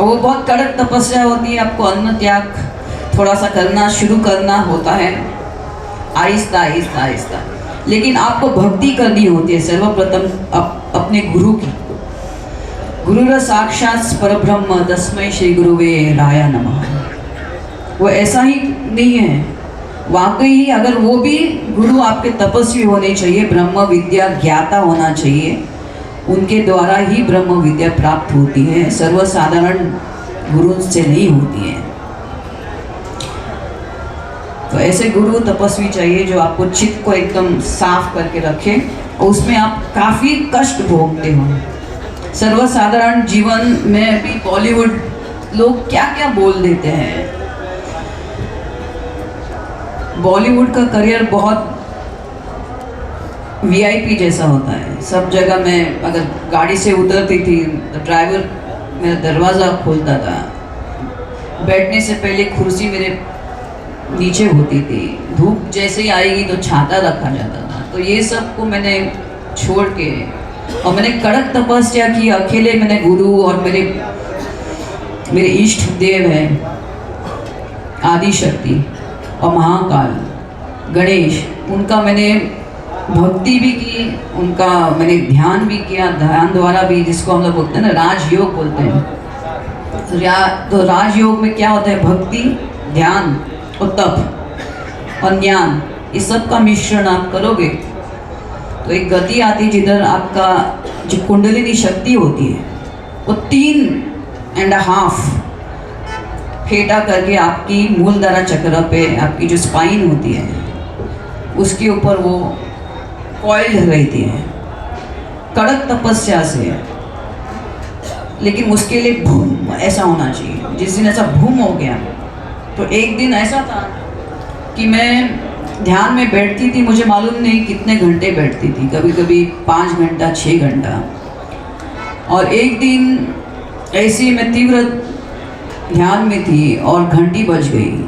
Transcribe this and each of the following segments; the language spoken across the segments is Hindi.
और वो बहुत कड़क तपस्या होती है, आपको अन्न त्याग थोड़ा सा करना शुरू करना होता है, आहिस्ता आहिस्ता आहिस्ता। लेकिन आपको भक्ति करनी होती है सर्वप्रथम अपने गुरु की। गुरुर साक्षात परब्रह्म तस्मै श्री गुरुवे राया नमः। वो ऐसा ही नहीं है, वाकई ही अगर वो भी गुरु आपके तपस्वी होने चाहिए, ब्रह्म विद्या ज्ञाता होना चाहिए, उनके द्वारा ही ब्रह्म विद्या प्राप्त होती है, सर्वसाधारण गुरु से नहीं होती है। तो ऐसे गुरु तपस्वी चाहिए जो आपको चित्त को एकदम साफ करके रखे और उसमें आप काफ़ी कष्ट भोगते हो। सर्वसाधारण जीवन में भी बॉलीवुड लोग क्या क्या बोल देते हैं। बॉलीवुड का करियर बहुत वीआईपी जैसा होता है। सब जगह मैं अगर गाड़ी से उतरती थी तो ड्राइवर मेरा दरवाज़ा खोलता था, बैठने से पहले कुर्सी मेरे नीचे होती थी, धूप जैसे ही आएगी तो छाता रखा जाता था। तो ये सब को मैंने छोड़ के और मैंने कड़क तपस्या की। अकेले मैंने गुरु और मेरे इष्ट देव हैं आदि शक्ति और महाकाल गणेश, उनका मैंने भक्ति भी की, उनका मैंने ध्यान भी किया। ध्यान द्वारा भी, जिसको हम लोग बोलते हैं ना राजयोग बोलते हैं, तो राजयोग में क्या होता है, भक्ति, ध्यान और तप और ज्ञान, इस सब का मिश्रण आप करोगे तो एक गति आती है जिधर आपका जो कुंडलिनी शक्ति होती है वो 3.5 फेटा करके आपकी मूलधारा चक्र पे, आपकी जो स्पाइन होती है उसके ऊपर वो कॉइल्ड रहती है कड़क तपस्या से। लेकिन उसके लिए भूम ऐसा होना चाहिए। जिस दिन ऐसा भूम हो गया तो एक दिन ऐसा था कि मैं ध्यान में बैठती थी, मुझे मालूम नहीं कितने घंटे बैठती थी, कभी कभी 5 घंटा 6 घंटा। और एक दिन ऐसी मैं तीव्र ध्यान में थी और घंटी बज गई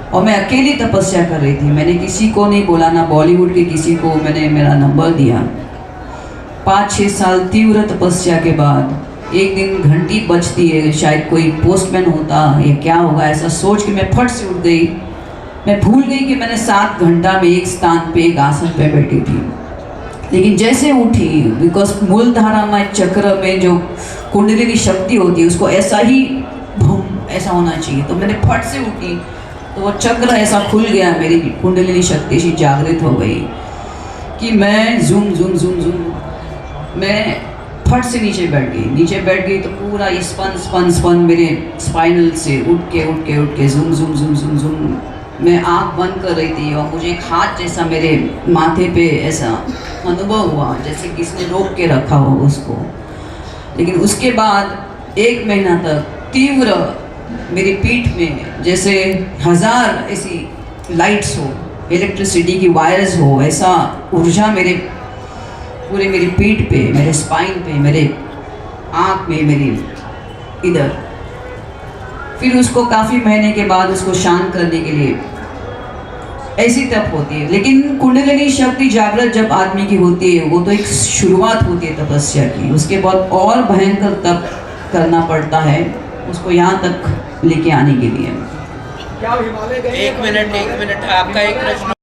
और मैं अकेली तपस्या कर रही थी। मैंने किसी को नहीं बोला, ना बॉलीवुड के किसी को मैंने मेरा नंबर दिया। 5-6 साल तीव्र तपस्या के बाद एक दिन घंटी बजती है, शायद कोई पोस्टमैन होता या क्या होगा, ऐसा सोच के मैं फट से उठ गई। मैं भूल गई कि मैंने 7 घंटा में एक स्थान पे, एक आसन पे बैठी थी। लेकिन जैसे उठी, बिकॉज मूलधारा में चक्र में जो कुंडलिनी शक्ति होती है उसको ऐसा ही भूम ऐसा होना चाहिए। तो मैंने फट से उठी तो वो चक्र ऐसा खुल गया, मेरी कुंडलिनी शक्ति से जागृत हो गई कि मैं जूम जूम जूम जूम मैं फट से नीचे बैठ गई तो पूरा स्पन मेरे स्पाइनल से उठ के जूम मैं आँख बंद कर रही थी और मुझे एक हाथ जैसा मेरे माथे पे ऐसा अनुभव हुआ जैसे किसने रोक के रखा हो उसको। लेकिन उसके बाद 1 महीना तक तीव्र मेरी पीठ में जैसे 1000 ऐसी लाइट्स हो, इलेक्ट्रिसिटी की वायर्स हो, ऐसा ऊर्जा मेरे मेरी पीठ पे, मेरे स्पाइन पे, मेरे आँख में, मेरी इधर। फिर उसको काफ़ी महीने के बाद उसको शांत करने के लिए ऐसी तप होती है। लेकिन कुंडलिनी शक्ति जागृत जब आदमी की होती है वो तो एक शुरुआत होती है तपस्या की, उसके बाद और भयंकर तप करना पड़ता है उसको यहाँ तक लेके आने के लिए। एक मिनट आपका एक प्रश्न